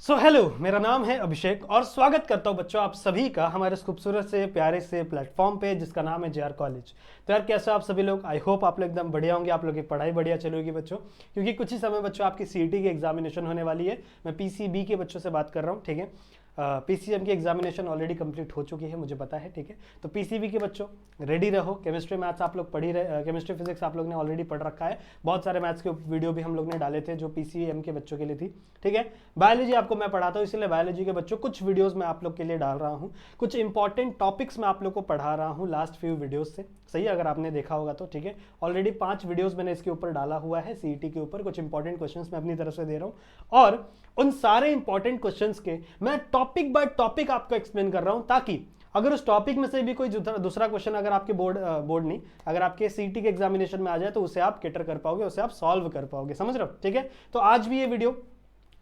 Hello, मेरा नाम है अभिषेक और स्वागत करता हूं बच्चों आप सभी का हमारे इस खूबसूरत से प्यारे से प्लेटफॉर्म पे जिसका नाम है जेआर कॉलेज। तो यार कैसे आप सभी लोग, आई होप आप लोग एकदम बढ़िया होंगे, आप लोग की पढ़ाई बढ़िया चलेगी बच्चों, क्योंकि कुछ ही समय बच्चों आपकी सीईटी की एग्जामिनेशन होने वाली है। मैं पीसीबी के बच्चों से बात कर रहा हूँ, ठीक है। पीसीएम की एग्जामिनेशन ऑलरेडी कंप्लीट हो चुकी है, मुझे पता है, ठीक है। तो पीसीबी के बच्चों रेडी रहो। केमिस्ट्री मैथ्स आप लोग पढ़ ही रहे, केमिस्ट्री फिजिक्स आप लोग ने ऑलरेडी पढ़ रखा है। बहुत सारे मैथ्स के वीडियो भी हम लोग ने डाले थे जो पीसीएम के बच्चों के लिए थी, ठीक है। बायोलॉजी आपको मैं पढ़ाता हूँ, इसलिए बायोलॉजी के बच्चों कुछ वीडियोस मैं आप लोग के लिए डाल रहा हूँ, कुछ इंपॉर्टेंट टॉपिक्स मैं आप लोग को पढ़ा रहा हूँ लास्ट फ्यू वीडियोस से, सही है, अगर आपने देखा होगा तो, ठीक है। ऑलरेडी 5 वीडियोस मैंने इसके ऊपर डाला हुआ है, सीईटी के ऊपर कुछ इंपॉर्टेंट क्वेश्चंस मैं अपनी तरफ से दे रहा हूँ और उन सारे इंपॉर्टेंट क्वेश्चंस के मैं टॉपिक बाय टॉपिक आपको एक्सप्लेन कर रहा हूं, ताकि अगर उस टॉपिक में से भी कोई दूसरा क्वेश्चन अगर आपके बोर्ड नहीं, अगर आपके सीईटी के एग्जामिनेशन में आ जाए तो उसे आप कैटर कर पाओगे, उसे आप सॉल्व कर पाओगे, समझ रहे हो, ठीक है। तो आज भी ये वीडियो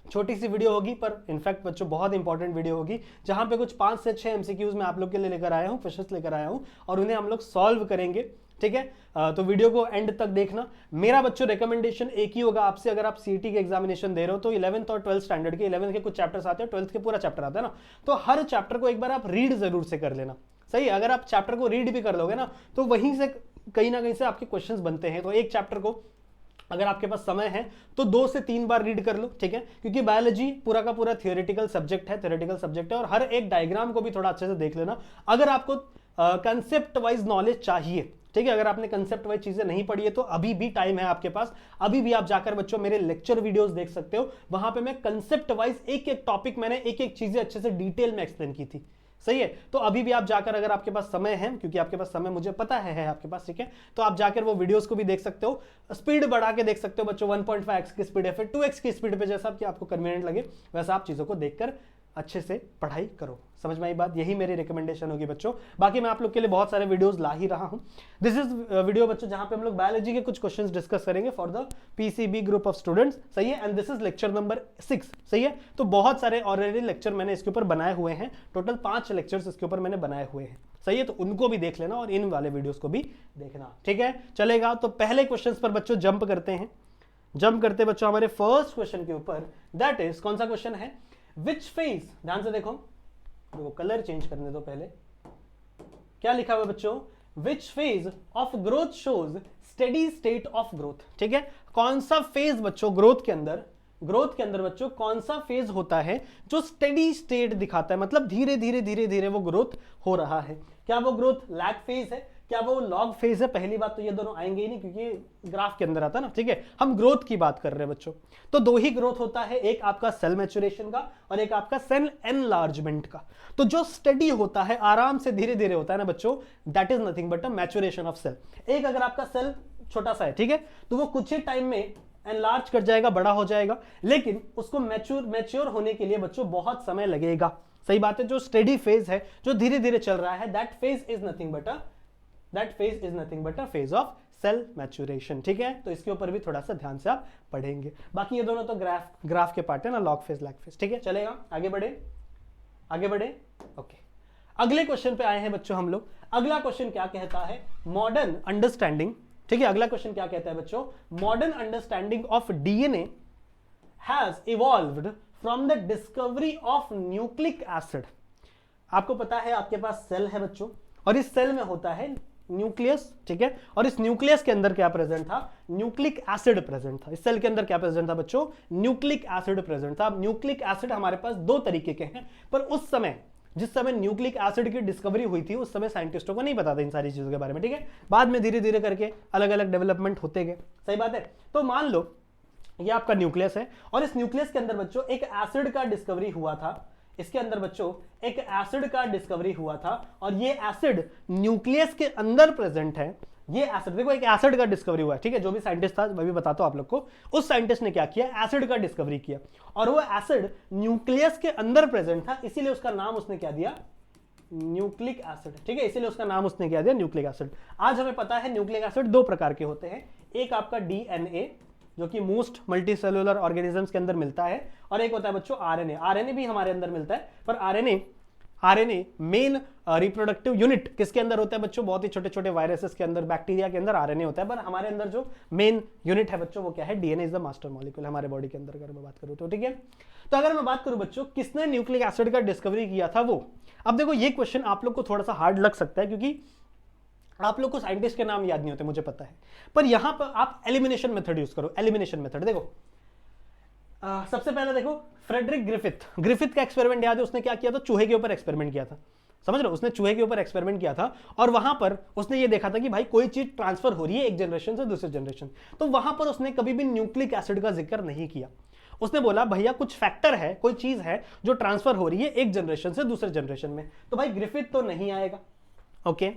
छोटी सी वीडियो होगी, पर इनफैक्ट बच्चों बहुत इंपॉर्टेंट वीडियो होगी, जहां पे कुछ 5 से 6 एमसीक्यूज मैं आप लोग के लिए लेकर आया हूं, क्वेश्चंस लेकर आया हूं और उन्हें हम लोग सॉल्व करेंगे, ठीक है। तो वीडियो को एंड तक देखना। मेरा बच्चों रिकमेंडेशन एक ही होगा आपसे, अगर आप सीईटी के एग्जामिनेशन दे रहे हो तो 11th और 12th स्टैंडर्ड के 11th के कुछ चैप्टर्स आते हैं, 12th के पूरा चैप्टर आता है ना, तो हर चैप्टर को एक बार आप रीड जरूर से कर लेना, सही है। अगर आप चैप्टर को रीड भी कर लोगे ना तो वहीं से कहीं ना कहीं से आपके क्वेश्चंस बनते हैं। तो एक चैप्टर को अगर आपके पास समय है तो 2 से 3 बार रीड कर लो, ठीक है, क्योंकि बायोलॉजी पूरा का पूरा थियोरेटिकल सब्जेक्ट है और हर एक डायग्राम को भी थोड़ा अच्छे से देख लेना। अगर आपको कंसेप्ट वाइज नॉलेज चाहिए, ठीक है, अगर आपने कंसेप्ट वाइज चीजें नहीं पढ़ी है तो अभी भी टाइम है आपके पास, अभी भी आप जाकर बच्चों मेरे लेक्चर वीडियोस देख सकते हो, वहां पे मैं कंसेप्ट वाइज एक एक टॉपिक मैंने एक एक चीजें अच्छे से डिटेल में एक्सप्लेन की थी, सही है। तो अभी भी आप जाकर, अगर आपके पास समय है, क्योंकि आपके पास समय मुझे पता है आपके पास, ठीक है, तो आप जाकर वो वीडियोस को भी देख सकते हो, स्पीड बढ़ा के देख सकते हो बच्चों, 1.5x की स्पीड है, फिर 2x की स्पीड पे, जैसा कि आपको कन्वीनियंट लगे वैसा आप चीजों को देखकर अच्छे से पढ़ाई करो। समझ में आई बात, यही मेरी रिकमेंडेशन होगी बच्चों। बाकी मैं आप लोग के लिए बहुत सारे वीडियोस ला ही रहा हूं। दिस इज वीडियो बच्चों जहां पे हम लोग बायोलॉजी के कुछ क्वेश्चंस डिस्कस करेंगे for the PCB group of students, सही है। And this is lecture number 6, सही है। तो बहुत सारे ऑलरेडी लेक्चर मैंने इसके ऊपर बनाए हुए हैं, टोटल 5 लेक्चर्स इसके ऊपर मैंने बनाए हुए हैं, सही है। तो उनको भी देख लेना और इन वाले वीडियोस को भी देखना, ठीक है, चलेगा। तो पहले क्वेश्चन पर बच्चों जंप करते हैं, जंप करते बच्चों हमारे फर्स्ट क्वेश्चन के ऊपर, दैट इज कौन सा क्वेश्चन है, विच फेज, ध्यान से देखो, कलर चेंज करने दो पहले, क्या लिखा हुआ बच्चों, which phase of growth shows steady state of growth, ठीक है। कौन सा फेज बच्चों ग्रोथ के अंदर बच्चों कौन सा फेज होता है जो स्टेडी स्टेट दिखाता है, मतलब धीरे धीरे वो ग्रोथ हो रहा है। क्या वो ग्रोथ लैग फेज है, क्या वो लॉग फेज है? पहली बात तो ये दोनों आएंगे ही नहीं, क्योंकि ग्राफ के अंदर आता है ना, ठीक है। हम ग्रोथ की बात कर रहे हैं बच्चों, तो 2 ही ग्रोथ होता है, एक आपका सेल मैच्योरेशन का और एक आपका सेल एनलार्जमेंट का। तो जो स्टडी होता है, आराम से धीरे धीरे होता है ना बच्चों, that is nothing but a maturation of cell. एक अगर आपका सेल छोटा सा है, ठीक है, तो वो कुछ ही टाइम में एनलार्ज कर जाएगा, बड़ा हो जाएगा, लेकिन उसको मैच्योर होने के लिए बच्चों बहुत समय लगेगा, सही बात है। जो स्टेडी फेज है, जो धीरे धीरे चल रहा है, that phase is nothing but a phase of cell maturation, ठीक है। तो इसके ऊपर भी थोड़ा सा ध्यान से आप पढ़ेंगे। बाकी ये दोनों तो ग्राफ के पार्ट है ना, लॉग फेज लैग फेज, ठीक है, चलेगा। आगे बढ़े ओके। अगले क्वेश्चन पे आए हैं बच्चों हम लोग। अगला क्वेश्चन क्या कहता है, मॉडर्न अंडरस्टैंडिंग, ठीक है। अगला क्वेश्चन क्या कहता है बच्चों, modern understanding of DNA has evolved from the discovery of nucleic acid. आपको पता है आपके पास सेल है बच्चों, और इस सेल में होता है न्यूक्लियस, ठीक है, और इस न्यूक्लियस के अंदर क्या प्रेजेंट था, न्यूक्लिक एसिड प्रेजेंट था। इस सेल के अंदर क्या प्रेजेंट था बच्चों, न्यूक्लिक एसिड प्रेजेंट था। न्यूक्लिक एसिड हमारे पास 2 तरीके के हैं, पर उस समय, जिस समय न्यूक्लिक एसिड की डिस्कवरी हुई थी, उस समय साइंटिस्टों को नहीं पता था इन सारी चीजों के बारे में, ठीक है। बाद में धीरे धीरे करके अलग अलग डेवलपमेंट होते गए, सही बात है। तो मान लो ये आपका न्यूक्लियस है और इस न्यूक्लियस के अंदर बच्चों एक एसिड का डिस्कवरी हुआ था, इसके अंदर बच्चों एक एसिड का डिस्कवरी हुआ था और ये एसिड न्यूक्लियस के अंदर प्रेजेंट है। ये एसिड, देखो, एक एसिड का डिस्कवरी हुआ है, ठीक है। जो भी साइंटिस्ट था, मैं भी बताता हूं आप लोग को, उस साइंटिस्ट ने क्या किया, एसिड का डिस्कवरी किया और वो एसिड न्यूक्लियस के अंदर प्रेजेंट था, इसीलिए उसका नाम उसने क्या दिया, न्यूक्लिक एसिड, ठीक है, इसीलिए उसका नाम उसने क्या दिया, न्यूक्लिक एसिड। आज हमें पता है न्यूक्लिक एसिड 2 प्रकार के होते हैं, एक आपका डीएनए जो कि मोस्ट मल्टीसेलुलर ऑर्गेनिजम्स के अंदर मिलता है, और एक होता है बच्चों आरएनए। आरएनए भी हमारे अंदर मिलता है, पर आरएनए मेन रिप्रोडक्टिव यूनिट किसके अंदर होता है बच्चों, बहुत ही छोटे छोटे वायरसेस के अंदर, बैक्टीरिया के अंदर आरएनए होता है, पर हमारे अंदर जो मेन यूनिट है बच्चों वो क्या है, DNA is the master molecule हमारे बॉडी के अंदर, अगर मैं बात करूं तो, ठीक है। तो अगर मैं बात करूं बच्चों किसने न्यूक्लिक एसिड का डिस्कवरी किया था वो, अब देखो ये क्वेश्चन आप लोग को थोड़ा सा हार्ड लग सकता है क्योंकि आप लोग को साइंटिस्ट के नाम याद नहीं होते मुझे पता है, पर यहां पर आप एलिमिनेशन मेथड यूज करो। एलिमिनेशन मेथड देखो, सबसे पहले देखो फ्रेडरिक ग्रिफिथ का एक्सपेरिमेंट याद है, उसने क्या किया था, चूहे के ऊपर एक्सपेरिमेंट किया था, समझ रहे हो, उसने चूहे के ऊपर एक्सपेरिमेंट किया था और वहां पर उसने ये देखा था कि भाई कोई चीज ट्रांसफर हो रही है एक जनरेशन से दूसरे जनरेशन, तो वहां पर उसने कभी भी न्यूक्लिक एसिड का जिक्र नहीं किया। उसने बोला भैया कुछ फैक्टर है, कोई चीज है जो ट्रांसफर हो रही है एक जनरेशन से दूसरे जनरेशन में, तो भाई ग्रिफिथ तो नहीं आएगा। ओके,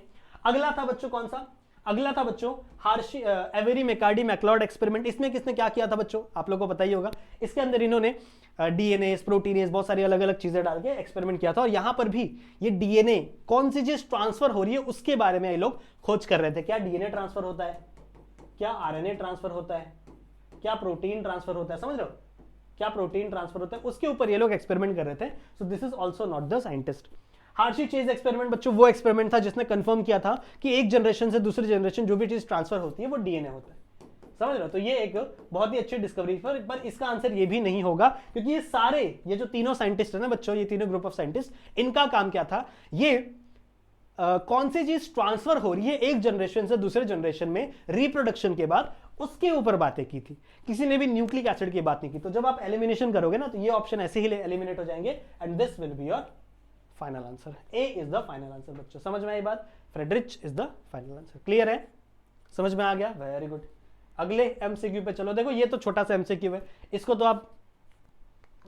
अगला था बच्चों कौन सा, अगला था बच्चों हार्शी एवेरी मैककार्डी मैक्लॉड एक्सपेरिमेंट। इसमें किसने क्या किया था बच्चों, आप लोगों को पता ही होगा, इसके अंदर इन्होंने डीएनए प्रोटीनेज बहुत सारी अलग अलग चीजें डाल के एक्सपेरिमेंट किया था और यहां पर भी ये डीएनए कौन सी चीज ट्रांसफर हो रही है उसके बारे में ये लोग खोज कर रहे थे। क्या डीएनए ट्रांसफर होता है, क्या आरएनए ट्रांसफर होता है, क्या प्रोटीन ट्रांसफर होता है, समझ रहे हो, क्या प्रोटीन ट्रांसफर होता है, उसके ऊपर ये लोग एक्सपेरिमेंट कर रहे थे। So this is also not the scientist. Hershey Chase experiment बच्चों वो एक्सपेरिमेंट था जिसने कंफर्म किया था कि एक जनरेशन से दूसरी जनरेशन जो भी चीज ट्रांसफर होती है वो डीएनए होता है, समझ रहे हो। तो ये एक बहुत ही अच्छी डिस्कवरी, पर इसका आंसर ये भी नहीं होगा क्योंकि ये सारे ये जो तीनों साइंटिस्ट है ना बच्चों, ये तीनों ग्रुप ऑफ साइंटिस्ट, इनका काम क्या था, ये कौन सी चीज ट्रांसफर हो रही है एक जनरेशन से दूसरे जनरेशन में रिप्रोडक्शन के बाद, उसके ऊपर बातें की थी, किसी ने भी न्यूक्लिक एसिड की बात नहीं की। तो जब आप एलिमिनेशन करोगे ना तो ये ऑप्शन ऐसे ही एलिमिनेट हो जाएंगे and this will be your final answer. A is the final answer बच्चों, समझ में आई बात, Friedrich is the final answer. Clear है, समझ में आ गया, वेरी गुड। अगले एमसीक्यू पे चलो, देखो ये तो छोटा सा एमसीक्यू है, इसको तो आप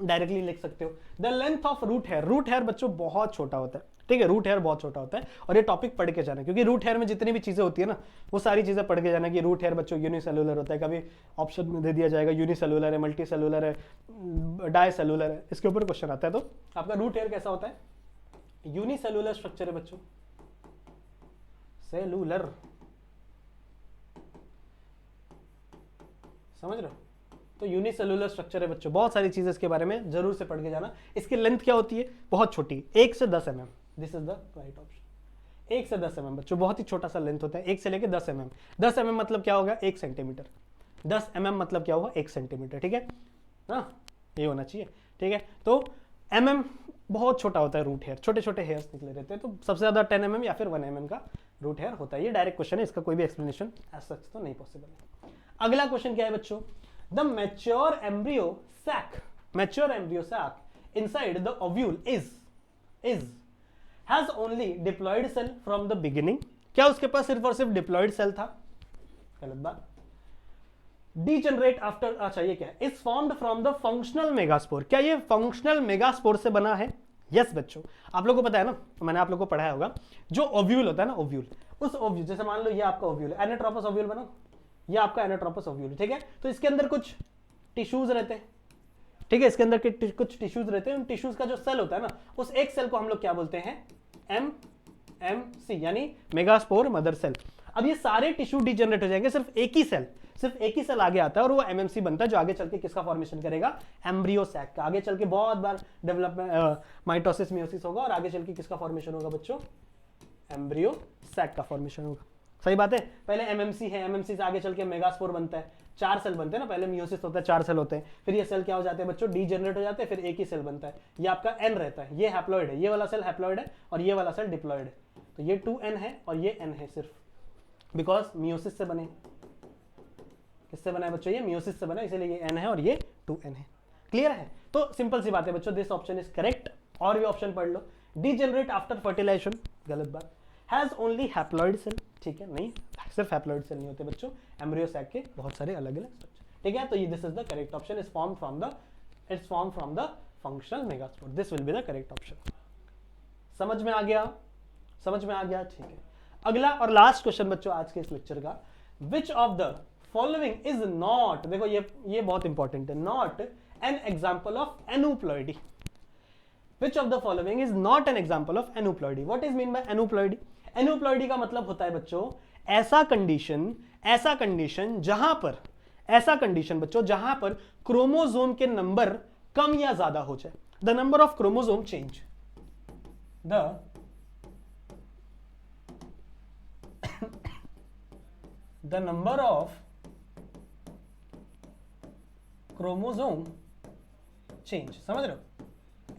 डायरेक्टली लिख सकते हो। The length of root hair, root hair बच्चों बहुत छोटा होता है, ठीक है, रूट हेयर बहुत छोटा होता है और ये टॉपिक पढ़ के जाना क्योंकि रूट हेयर में जितनी भी चीजें होती है ना वो सारी चीजें पढ़ के जाना कि रूट हेयर बच्चों यूनिसेलुलर होता है, कभी ऑप्शन में दे दिया जाएगा यूनिसेलुलर है, मल्टी सेलुलर है, डाई सेलुलर है, इसके ऊपर क्वेश्चन आता है। तो आपका रूट हेयर कैसा होता है, यूनिसेलुलर स्ट्रक्चर है बच्चों, सेलुलर, समझ रहे हो, तो यूनिसेलुलर स्ट्रक्चर है बच्चों, बहुत सारी चीजें इसके बारे में जरूर से पढ़ के जाना। इसकी लेंथ क्या होती है, बहुत छोटी, 1 से 10 mm, this is the right option. 1 से 10 mm बच्चों, बहुत ही छोटा सा लेंथ होता है, 1 से लेके 10 mm। 10 mm मतलब क्या होगा, 1 सेंटीमीटर, 10 mm मतलब क्या होगा, 1 सेंटीमीटर, ठीक है ना, ये होना चाहिए, ठीक है। तो mm बहुत छोटा होता है रूट हेयर, छोटे छोटे हेयर्स निकले रहते हैं, तो सबसे ज्यादा 10 mm या फिर 1 mm का रूट हेयर होता है। ये डायरेक्ट क्वेश्चन है, इसका कोई भी एक्सप्लेनेशन एज सच तो नहीं पॉसिबल है। अगला क्वेश्चन क्या है बच्चों, the mature embryo sac, mature embryo sac inside the ovule is has only diploid cell from the beginning, क्या उसके पास सिर्फ और सिर्फ डिप्लॉयड सेल था, गलत बात। डीजनरेट आफ्टर, अच्छा ये क्या है, is formed from the functional megaspore, क्या ये फंक्शनल मेगास्पोर से बना है, यस बच्चों। आप लोगों को पता है ना, मैंने आप लोगों को पढ़ाया होगा, जो ओव्यूल होता है ना, ओव्यूल, उस ओव्यूल, जैसे मान लो ये आपका ओव्यूल है, एनाट्रोपस ओव्यूल बना, ये आपका एनाट्रोपस ओव्यूल, ठीक है, तो इसके अंदर कुछ टिश्यूज रहते हैं, ठीक है, इसके अंदर कुछ टिश्यूज रहते हैं, उन टिश्यूज का जो सेल होता है ना, उस एक सेल को हम लोग क्या बोलते हैं, एमएमसी, यानी मेगास्पोर मदर सेल। अब ये सारे टिश्यू डिजनरेट हो जाएंगे, सिर्फ एक ही सेल आगे आता है और वो एमएमसी बनता है, जो आगे चल के किसका फॉर्मेशन करेगा, एम्ब्रियो सैक का। आगे चल के बहुत बार डेवलपमेंट माइटोसिस मियोसिस होगा और आगे चल के किसका फॉर्मेशन होगा बच्चों, एम्ब्रियो सैक का फॉर्मेशन होगा, सही बात है। पहले एमएमसी है, एमएमसी से आगे चल के मेगास्पोर बनता है, 4 सेल बनते हैं ना, पहले मियोसिस होता है, 4 सेल होते हैं, फिर ये सेल क्या हो जाते हैं बच्चों, डीजनरेट हो जाते हैं, फिर एक ही सेल बनता है, ये आपका एन रहता है, ये हैप्लॉइड है, ये वाला सेल हैप्लॉइड है और ये वाला सेल डिप्लॉइड है, तो ये 2n है और ये n है सिर्फ, बिकॉज मियोसिस से बने, किससे बना है बच्चों, ये मियोसिस से बना है, इसीलिए ये n है और ये 2n है। क्लियर है, तो सिंपल सी बात है बच्चों, दिस ऑप्शन इज करेक्ट। और भी ऑप्शन पढ़ लो, डीजनरेट आफ्टर फर्टिलाइजेशन, गलत बात। हैज ओनली हैप्लॉइड सेल, ठीक है, नहीं सिर्फ हैप्लॉइड सेल नहीं होते बच्चों, एम्ब्रियो सैक के बहुत सारे अलग अलग स्ट्रक्चर, ठीक है। तो ये this is the correct option, is form from the functional megaspore, this will be the correct option. समझ में आ गया, समझ में आ गया, ठीक है। अगला और लास्ट क्वेश्चन बच्चों आज के इस लेक्चर का, which of the following is not, देखो ये बहुत इंपॉर्टेंट है, not an example of aneuploidy, which of the following is not an example of aneuploidy. What is mean by aneuploidy, aneuploidy का मतलब होता है बच्चों ऐसा कंडीशन जहां पर, ऐसा कंडीशन बच्चों जहां पर क्रोमोसोम के नंबर कम या ज्यादा हो जाए, the number of chromosome change, the number of chromosome change, समझ रहे हो?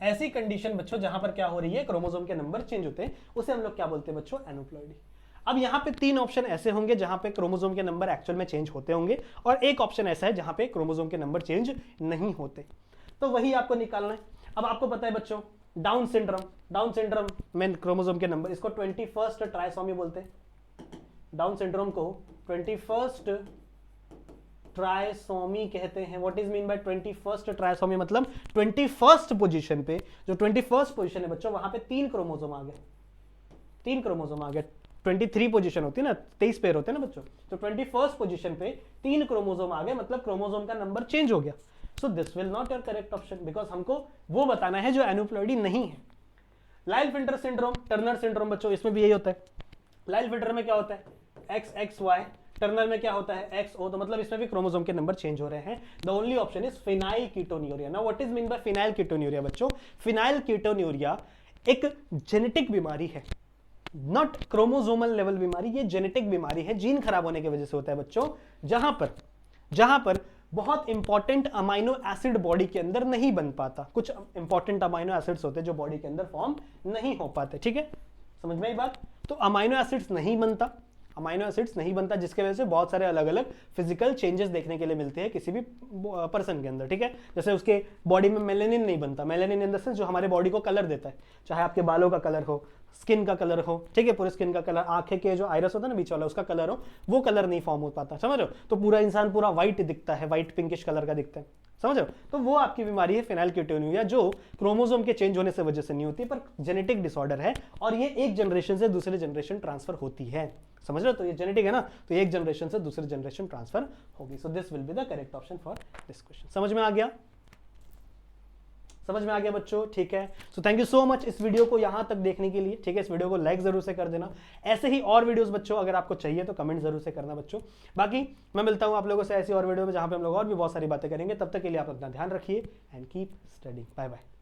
ऐसी कंडीशन बच्चों जहां पर क्या हो रही है, क्रोमोसोम के नंबर चेंज होते हैं, उसे हम लोग क्या बोलते हैं बच्चों, एनोप्लॉइडी। अब यहाँ पे 3 ऑप्शन ऐसे होंगे जहां पे क्रोमोसोम के नंबर एक्चुअल में चेंज होते होंगे, और एक ऑप्शन ऐसा है जहां पे क्रोमोसोम के नंबर चेंज नहीं होते, तो वही आपको निकालना है। अब आपको पता है बच्चों, डाउन सिंड्रोम में क्रोमोसोम के नंबर, इसको 21st ट्राइसोमी बोलते हैं। डाउन सिंड्रोम को 21st ट्राइसोमी कहते हैं। What is mean bye 21st trisomy, मतलब 21st पोजीशन पे, जो 21st पोजीशन है बच्चों, वहां पे 3 क्रोमोसोम आ गए, 3 क्रोमोसोम आ गए। 23 पोजीशन होती है ना, 23 पेयर होते हैं ना बच्चों, तो 21st पोजीशन पे 3 क्रोमोसोम आ गए, मतलब क्रोमोसोम का नंबर चेंज हो गया। So this will not your correct option, because हमको वो बताना है जो एनोप्लॉइडी नहीं है। लाइल-फिल्टर सिंड्रोम, टर्नर सिंड्रोम बच्चों, इसमें भी यही होता है। लाइल-फिल्टर में क्या होता है, XXY, टर्नर में क्या होता है, XO, तो मतलब इसमें भी क्रोमोसोम के नंबर चेंज हो रहे हैं। The only option is phenylketonuria. Now what is mean by phenylketonuria बच्चों? फिनाइलकीटोन्यूरिया एक जेनेटिक बीमारी है, नॉट क्रोमोसोमल लेवल बीमारी, ये जेनेटिक बीमारी है, जीन खराब होने की वजह से होता है बच्चों, जहां पर बहुत इंपॉर्टेंट अमाइनो एसिड बॉडी के अंदर नहीं बन पाता। कुछ इंपॉर्टेंट अमाइनो एसिड्स होते हैं जो बॉडी के अंदर फॉर्म नहीं हो पाते, ठीक है, समझ में आई बात? तो अमाइनो एसिड्स नहीं बनता, जिसके वजह से बहुत सारे अलग अलग फिजिकल चेंजेस देखने के लिए मिलते हैं किसी भी पर्सन के अंदर, ठीक है। जैसे उसके बॉडी में मेलेनिन नहीं बनता, मेलेनिन इन द सेंस जो हमारे बॉडी को कलर देता है, चाहे आपके बालों का कलर हो, स्किन का कलर हो, ठीक है, पूरे स्किन का कलर, आंखें के जो आइरस होता है ना बीच वाला, उसका कलर हो, वो कलर नहीं फॉर्म हो पाता, समझ रहे हो? तो पूरा इंसान पूरा व्हाइट दिखता है, व्हाइट पिंकिश कलर का दिखता है, समझ रहे हो? तो वो आपकी बीमारी है फिनाइलकीटोन्यूरिया, जो क्रोमोसोम के चेंज होने से वजह से नहीं होती, पर जेनेटिक डिसऑर्डर है, और ये एक जनरेशन से दूसरे जनरेशन ट्रांसफर होती है, समझ रहे हो? तो ये जेनेटिक है ना, तो एक जनरेशन से दूसरे जनरेशन ट्रांसफर होगी। So this will be the correct option for this question. समझ में आ गया बच्चों? ठीक है, so thank you so much इस वीडियो को यहां तक देखने के लिए, ठीक है। इस वीडियो को लाइक जरूर से कर देना। ऐसे ही और वीडियोस बच्चों अगर आपको चाहिए तो कमेंट जरूर से करना बच्चों। बाकी मैं मिलता हूं आप लोगों से ऐसी और वीडियो में जहां पे हम लोग और भी बहुत सारी बातें करेंगे। तब तक के लिए आप अपना ध्यान रखिए and keep studying. Bye bye.